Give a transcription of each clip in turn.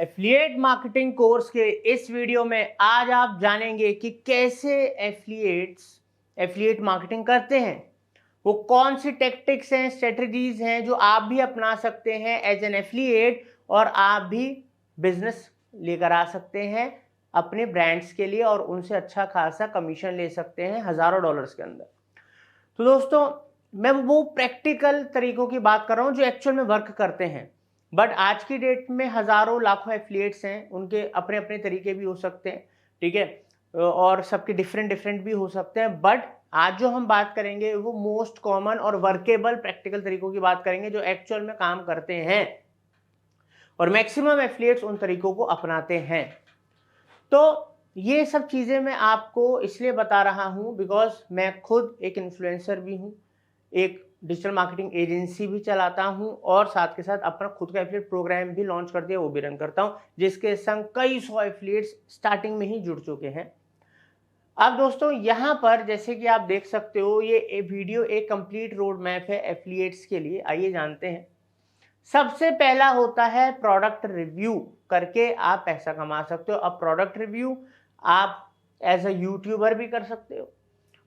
Affiliate marketing course के इस video में आज आप जानेंगे कि कैसे एफिलिएट मार्केटिंग करते हैं। वो कौन सी टेक्टिक्स हैं, स्ट्रेटजीज हैं जो आप भी अपना सकते हैं एज एन एफिलिएट, और आप भी बिजनेस लेकर आ सकते हैं अपने ब्रांड्स के लिए और उनसे अच्छा खासा कमीशन ले सकते हैं हजारों डॉलर्स के अंदर। तो दोस्तों, मैं वो प्रैक्टिकल तरीकों की बात कर रहा हूं जो एक्चुअल में वर्क करते हैं। बट आज की डेट में हजारों लाखों एफिलिएट्स हैं, उनके अपने अपने तरीके भी हो सकते हैं, ठीक है, और सबके डिफरेंट डिफरेंट भी हो सकते हैं। बट आज जो हम बात करेंगे वो मोस्ट कॉमन और वर्केबल प्रैक्टिकल तरीकों की बात करेंगे जो एक्चुअल में काम करते हैं, और मैक्सिमम एफिलिएट्स उन तरीकों को अपनाते हैं। तो ये सब चीजें मैं आपको इसलिए बता रहा हूं बिकॉज मैं खुद एक इन्फ्लुएंसर भी हूं, एक डिजिटल मार्केटिंग एजेंसी भी चलाता हूं, और साथ के साथ अपना खुद का एफिलिएट प्रोग्राम भी लॉन्च कर दिया, वो भी रन करता हूं, जिसके संग कई सौ एफिलिएट्स स्टार्टिंग में ही जुड़ चुके हैं। अब दोस्तों, यहां पर जैसे कि आप देख सकते हो, ये वीडियो एक कंप्लीट रोड मैप है एफिलिएट्स के लिए। आइए जानते हैं। सबसे पहला होता है प्रोडक्ट रिव्यू करके आप पैसा कमा सकते हो। अब प्रोडक्ट रिव्यू आप एज अ यूट्यूबर भी कर सकते हो,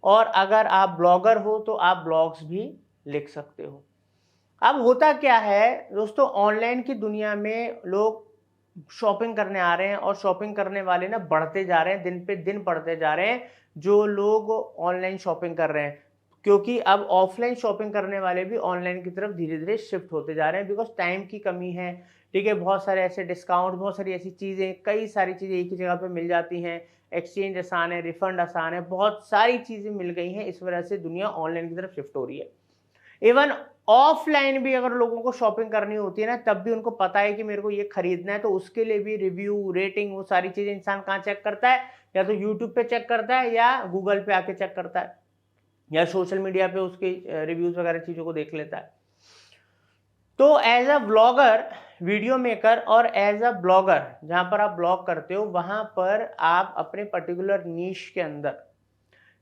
और अगर आप ब्लॉगर हो तो आप ब्लॉग्स भी लिख सकते हो। अब होता क्या है दोस्तों, ऑनलाइन की दुनिया में लोग शॉपिंग करने आ रहे हैं, और शॉपिंग करने वाले ना बढ़ते जा रहे हैं, दिन पे दिन बढ़ते जा रहे हैं जो लोग ऑनलाइन शॉपिंग कर रहे हैं, क्योंकि अब ऑफलाइन शॉपिंग करने वाले भी ऑनलाइन की तरफ धीरे धीरे शिफ्ट होते जा रहे हैं बिकॉज टाइम की कमी है, ठीक है। बहुत सारे ऐसे डिस्काउंट, बहुत सारी ऐसी चीज़ें, कई सारी चीज़ें एक ही जगह पे मिल जाती हैं, एक्सचेंज आसान है, रिफंड आसान है, बहुत सारी चीज़ें मिल गई हैं। इस वजह से दुनिया ऑनलाइन की तरफ शिफ्ट हो रही है। इवन ऑफलाइन भी अगर लोगों को शॉपिंग करनी होती है ना, तब भी उनको पता है कि मेरे को ये खरीदना है, तो उसके लिए भी रिव्यू, रेटिंग, वो सारी चीजें इंसान कहाँ चेक करता है? या तो यूट्यूब पे चेक करता है, या गूगल पे आके चेक करता है, या सोशल मीडिया पे उसके रिव्यूज वगैरह चीजों को देख लेता है। तो as a blogger, video maker, और एज अ ब्लॉगर जहां पर आप ब्लॉग करते हो, वहां पर आप अपने पर्टिकुलर नीश के अंदर,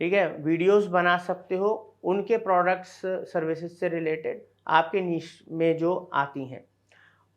ठीक है, वीडियोस बना सकते हो उनके प्रोडक्ट्स सर्विसेज से रिलेटेड, आपके नीश में जो आती हैं।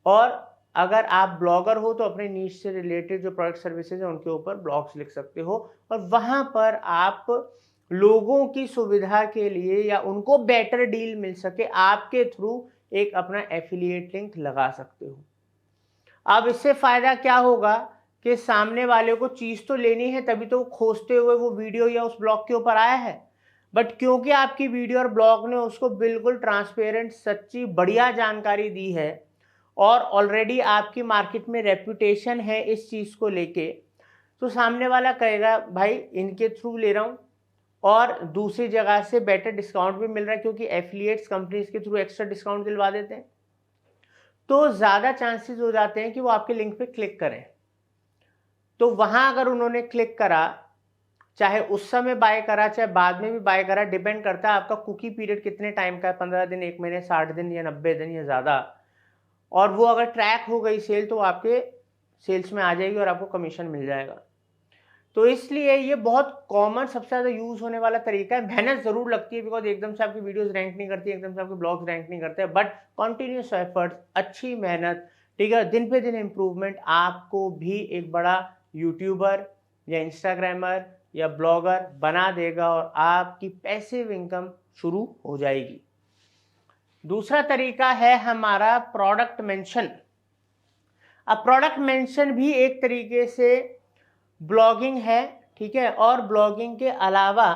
और अगर आप ब्लॉगर हो तो अपने नीश से रिलेटेड जो प्रोडक्ट सर्विसेज है उनके ऊपर ब्लॉग्स लिख सकते हो, और वहां पर आप लोगों की सुविधा के लिए या उनको बेटर डील मिल सके आपके थ्रू एक अपना एफिलिएट लिंक लगा सकते हो। अब इससे फायदा क्या होगा कि सामने वाले को चीज तो लेनी है, तभी तो खोजते हुए वो वीडियो या उस ब्लॉग के ऊपर आया है। बट क्योंकि आपकी वीडियो और ब्लॉग ने उसको बिल्कुल ट्रांसपेरेंट, सच्ची, बढ़िया जानकारी दी है, और ऑलरेडी आपकी मार्केट में रेपुटेशन है इस चीज को लेके, तो सामने वाला कहेगा भाई इनके थ्रू ले रहा हूं, और दूसरी जगह से बेटर डिस्काउंट भी मिल रहा है, क्योंकि एफिलिएट्स कंपनीज के थ्रू एक्स्ट्रा डिस्काउंट दिलवा देते हैं, तो ज्यादा चांसेस हो जाते हैं कि वो आपके लिंक पे क्लिक करें। तो वहां अगर उन्होंने क्लिक करा, चाहे उस समय बाय करा चाहे बाद में भी बाय करा, डिपेंड करता है आपका कुकी पीरियड कितने टाइम का है, 15 दिन, 1 महीने, 60 दिन, या 90 दिन, या ज्यादा, और वो अगर ट्रैक हो गई सेल तो आपके सेल्स में आ जाएगी और आपको कमीशन मिल जाएगा। तो इसलिए ये बहुत कॉमन, सबसे ज्यादा यूज होने वाला तरीका है। मेहनत जरूर लगती है बिकॉज एकदम से आपकी वीडियोस रैंक नहीं करती, एकदम से आपके ब्लॉग्स रैंक नहीं करते, बट कॉन्टिन्यूस एफर्ट, अच्छी मेहनत, ठीक है, दिन पे दिन इंप्रूवमेंट आपको भी एक बड़ा यूट्यूबर या इंस्टाग्रामर या ब्लॉगर बना देगा, और आपकी पैसिव इनकम शुरू हो जाएगी। दूसरा तरीका है हमारा प्रोडक्ट मेंशन। अब प्रोडक्ट मेंशन भी एक तरीके से ब्लॉगिंग है, ठीक है, और ब्लॉगिंग के अलावा,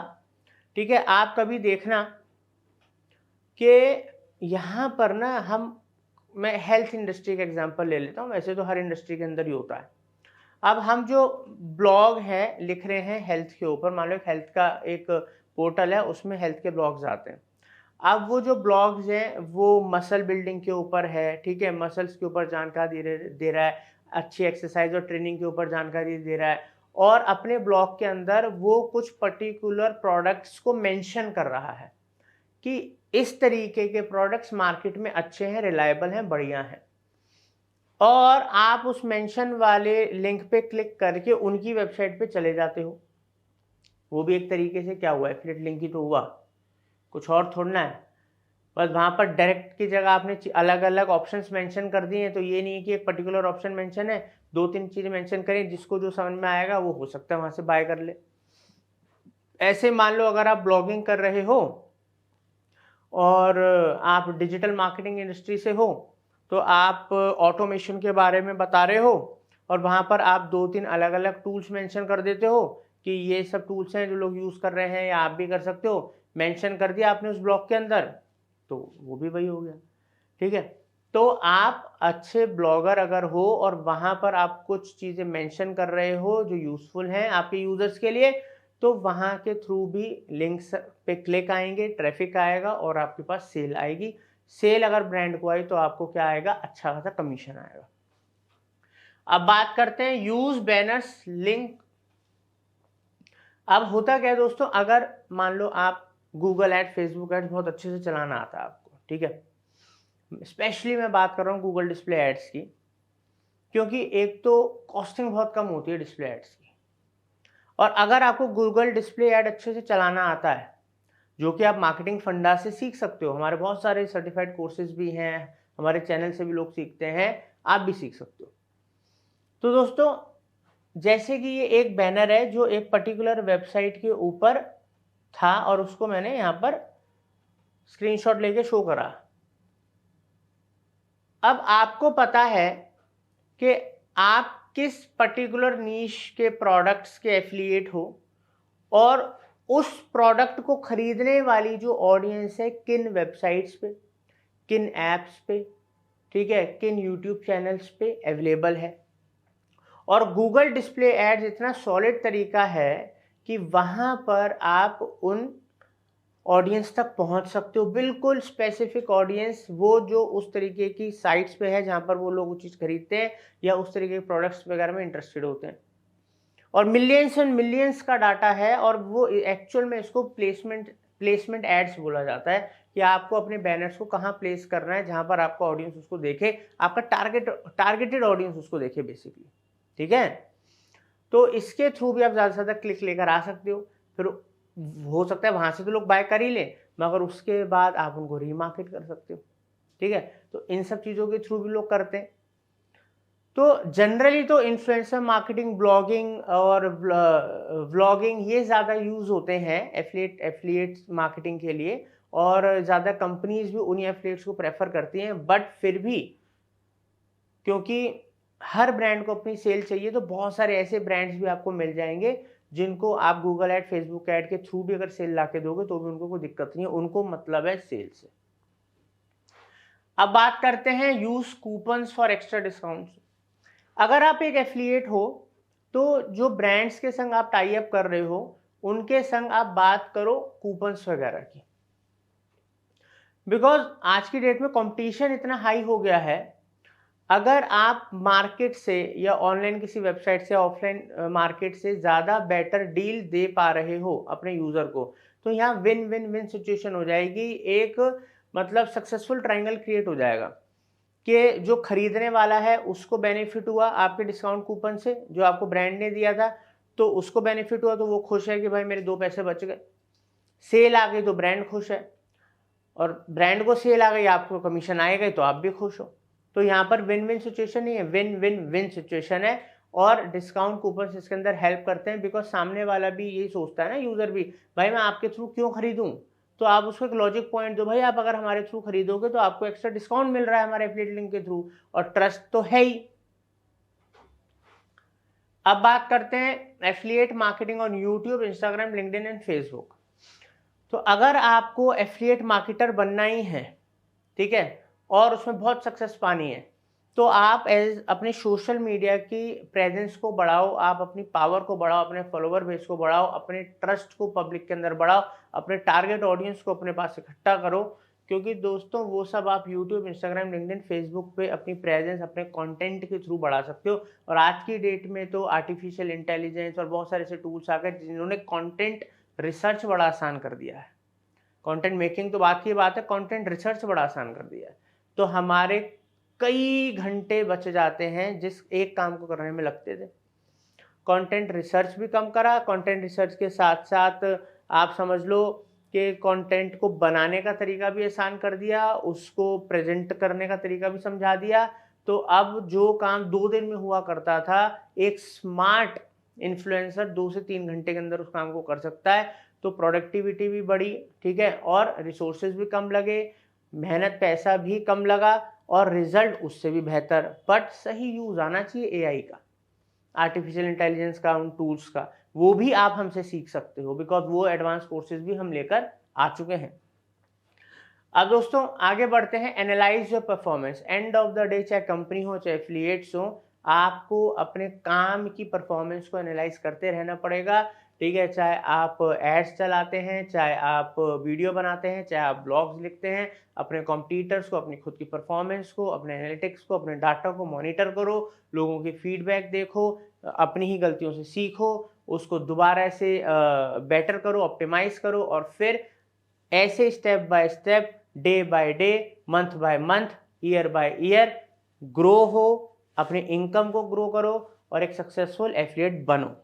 ठीक है, आप कभी देखना कि यहां पर ना मैं हेल्थ इंडस्ट्री का एग्जांपल ले लेता हूं, वैसे तो हर इंडस्ट्री के अंदर ही होता है। अब हम जो ब्लॉग है लिख रहे हैं हेल्थ के ऊपर, मान लो एक हेल्थ का एक पोर्टल है, उसमें हेल्थ के ब्लॉग्स आते हैं। अब वो जो ब्लॉग्स हैं वो मसल बिल्डिंग के ऊपर है, ठीक है, मसल्स के ऊपर जानकारी दे रहा है, अच्छी एक्सरसाइज और ट्रेनिंग के ऊपर जानकारी दे रहा है, और अपने ब्लॉग के अंदर वो कुछ पर्टिकुलर प्रोडक्ट्स को मेंशन कर रहा है कि इस तरीके के प्रोडक्ट्स मार्केट में अच्छे हैं, रिलायबल हैं, बढ़िया हैं, और आप उस मेंशन वाले लिंक पे क्लिक करके उनकी वेबसाइट पे चले जाते हो। वो भी एक तरीके से क्या हुआ, एफिलिएट लिंक ही तो हुआ, कुछ और थोड़ना है। बस वहाँ पर डायरेक्ट की जगह आपने अलग अलग ऑप्शंस मेंशन कर दिए हैं, तो ये नहीं है कि एक पर्टिकुलर ऑप्शन मेंशन है, 2-3 चीज़ें मेंशन करें, जिसको जो समझ में आएगा वो हो सकता है वहाँ से बाय कर ले। ऐसे मान लो अगर आप ब्लॉगिंग कर रहे हो और आप डिजिटल मार्केटिंग इंडस्ट्री से हो, तो आप ऑटोमेशन के बारे में बता रहे हो और वहाँ पर आप 2-3 अलग अलग टूल्स मेंशन कर देते हो कि ये सब टूल्स हैं जो लोग यूज़ कर रहे हैं या आप भी कर सकते हो, मेंशन कर दिया आपने उस ब्लॉग के अंदर, तो वो भी वही हो गया। ठीक है, तो आप अच्छे ब्लॉगर अगर हो और वहाँ पर आप कुछ चीज़ें मेंशन कर रहे हो जो यूज़फुल हैं आपके यूज़र्स के लिए, तो वहाँ के थ्रू भी लिंक्स पे क्लिक आएंगे, ट्रैफिक आएगा और आपके पास सेल आएगी। सेल अगर ब्रांड को आई तो आपको क्या आएगा, अच्छा खासा कमीशन आएगा। अब बात करते हैं यूज बैनर्स लिंक। अब होता क्या है दोस्तों, अगर मान लो आप गूगल एड, फेसबुक एड बहुत अच्छे से चलाना आता है आपको, ठीक है, स्पेशली मैं बात कर रहा हूँ गूगल डिस्प्ले एड्स की, क्योंकि एक तो कॉस्टिंग बहुत कम होती है डिस्प्ले एड्स की, और अगर आपको गूगल डिस्प्ले एड अच्छे से चलाना आता है, जो कि आप मार्केटिंग फंडा से सीख सकते हो, हमारे बहुत सारे सर्टिफाइड कोर्सेज भी हैं, हमारे चैनल से भी लोग सीखते हैं, आप भी सीख सकते हो। तो दोस्तों जैसे कि ये एक बैनर है जो एक पर्टिकुलर वेबसाइट के ऊपर था और उसको मैंने यहाँ पर स्क्रीनशॉट लेके शो करा। अब आपको पता है कि आप किस पर्टिकुलर नीश के प्रोडक्ट्स के एफिलिएट हो और उस प्रोडक्ट को खरीदने वाली जो ऑडियंस है किन वेबसाइट्स पे, किन एप्स पे, ठीक है, किन यूट्यूब चैनल्स पे अवेलेबल है। और गूगल डिस्प्ले एड्स इतना सॉलिड तरीका है कि वहाँ पर आप उन ऑडियंस तक पहुँच सकते हो, बिल्कुल स्पेसिफिक ऑडियंस, वो जो उस तरीके की साइट्स पे है जहाँ पर वो लोग वो चीज़ खरीदते हैं या उस तरीके के प्रोडक्ट्स वगैरह में इंटरेस्टेड होते हैं। और मिलियंस एंड मिलियंस का डाटा है और वो एक्चुअल में इसको प्लेसमेंट एड्स बोला जाता है कि आपको अपने बैनर्स को कहाँ प्लेस करना है जहाँ पर आपका ऑडियंस उसको देखे, आपका टारगेटेड ऑडियंस उसको देखे बेसिकली। ठीक है, तो इसके थ्रू भी आप ज़्यादा से ज़्यादा क्लिक लेकर आ सकते हो, फिर हो सकता है वहाँ से तो लोग बाय कर ही लें, मगर उसके बाद आप उनको रीमार्केट कर सकते हो। ठीक है, तो इन सब चीज़ों के थ्रू भी लोग करते हैं। तो जनरली तो इन्फ्लुएंसर मार्केटिंग, ब्लॉगिंग और व्लॉगिंग ये ज़्यादा यूज़ होते हैं एफिलिएट मार्केटिंग के लिए, और ज़्यादा कंपनीज भी उन्हीं एफिलिएट्स को प्रेफर करती हैं। बट फिर भी क्योंकि हर ब्रांड को अपनी सेल चाहिए, तो बहुत सारे ऐसे ब्रांड्स भी आपको मिल जाएंगे जिनको आप गूगल एड, फेसबुक एड के थ्रू भी अगर सेल ला के दोगे तो भी उनको कोई दिक्कत नहीं है, उनको मतलब है सेल से। अब बात करते हैं use coupons for extra discount. अगर आप एक एफिलिएट हो तो जो ब्रांड्स के संग आप टाई अप कर रहे हो उनके संग आप बात करो कूपन्स वगैरह की, बिकॉज आज की डेट में कंपटीशन इतना हाई हो गया है। अगर आप मार्केट से या ऑनलाइन किसी वेबसाइट से, ऑफलाइन मार्केट से ज़्यादा बेटर डील दे पा रहे हो अपने यूज़र को, तो यहाँ विन विन विन सिचुएशन हो जाएगी, एक मतलब सक्सेसफुल ट्रायंगल क्रिएट हो जाएगा कि जो खरीदने वाला है उसको बेनिफिट हुआ आपके डिस्काउंट कूपन से जो आपको ब्रांड ने दिया था, तो उसको बेनिफिट हुआ, तो वो खुश है कि भाई मेरे 2 पैसे बच गए। सेल आ गई तो ब्रांड खुश है, और ब्रांड को सेल आ गई, आपको कमीशन आएगा तो आप भी खुश हो। तो यहाँ पर विन विन सिचुएशन नहीं है, विन विन विन सिचुएशन है। और डिस्काउंट कूपन इसके अंदर हेल्प करते हैं, बिकॉज सामने वाला भी यही सोचता है ना, यूजर भी, भाई मैं आपके थ्रू क्यों खरीदूं, तो आप उसको एक लॉजिक पॉइंट दो, भाई आप अगर हमारे थ्रू खरीदोगे तो आपको एक्स्ट्रा डिस्काउंट मिल रहा है हमारे एफिलिएट लिंक के थ्रू, और ट्रस्ट तो है ही। अब बात करते हैं affiliate marketing on YouTube, Instagram, LinkedIn and Facebook. तो अगर आपको एफिलिएट मार्केटर बनना ही है, ठीक है, और उसमें बहुत सक्सेस पानी है, तो आप अपने सोशल मीडिया की प्रेजेंस को बढ़ाओ, आप अपनी पावर को बढ़ाओ, अपने फॉलोवर बेस को बढ़ाओ, अपने ट्रस्ट को पब्लिक के अंदर बढ़ाओ, अपने टारगेट ऑडियंस को अपने पास इकट्ठा करो, क्योंकि दोस्तों वो सब आप यूट्यूब, इंस्टाग्राम, लिंक्डइन, फेसबुक पे अपनी प्रेजेंस अपने कंटेंट के थ्रू बढ़ा सकते हो। और आज की डेट में तो आर्टिफिशियल इंटेलिजेंस और बहुत सारे ऐसे टूल्स आ गए जिन्होंने कंटेंट रिसर्च बड़ा आसान कर दिया है। कंटेंट मेकिंग तो बात की बात है, कंटेंट रिसर्च बड़ा आसान कर दिया है। तो हमारे कई घंटे बच जाते हैं जिस एक काम को करने में लगते थे। कंटेंट रिसर्च भी कम करा, कंटेंट रिसर्च के साथ साथ आप समझ लो के कंटेंट को बनाने का तरीका भी आसान कर दिया, उसको प्रेजेंट करने का तरीका भी समझा दिया। तो अब जो काम 2 दिन में हुआ करता था, एक स्मार्ट इन्फ्लुएंसर 2 से 3 घंटे के अंदर उस काम को कर सकता है। तो प्रोडक्टिविटी भी बढ़ी, ठीक है, और रिसोर्सेज भी कम लगे, मेहनत पैसा भी कम लगा और रिजल्ट उससे भी बेहतर। बट सही यूज आना चाहिए एआई का, आर्टिफिशियल इंटेलिजेंस का, उन टूल्स का, वो भी आप हमसे सीख सकते हो, बिकॉज वो एडवांस कोर्सेज भी हम लेकर आ चुके हैं। अब दोस्तों आगे बढ़ते हैं, analyse your performance. End of the day, चाहे कंपनी हो चाहे एफिलिएट्स हो, आपको अपने काम की परफॉर्मेंस को एनालाइज करते रहना पड़ेगा, ठीक है। चाहे आप एड्स चलाते हैं, चाहे आप वीडियो बनाते हैं, चाहे आप ब्लॉग्स लिखते हैं, अपने कॉम्पिटिटर्स को, अपनी खुद की परफॉर्मेंस को, अपने एनालिटिक्स को, अपने डाटा को मॉनिटर करो, लोगों की फीडबैक देखो, अपनी ही गलतियों से सीखो, उसको दोबारा से बेटर करो, ऑप्टिमाइज करो, और फिर ऐसे step by step, day by day, month by month, year by year grow हो, अपने इनकम को ग्रो करो और एक सक्सेसफुल एफिलिएट बनो।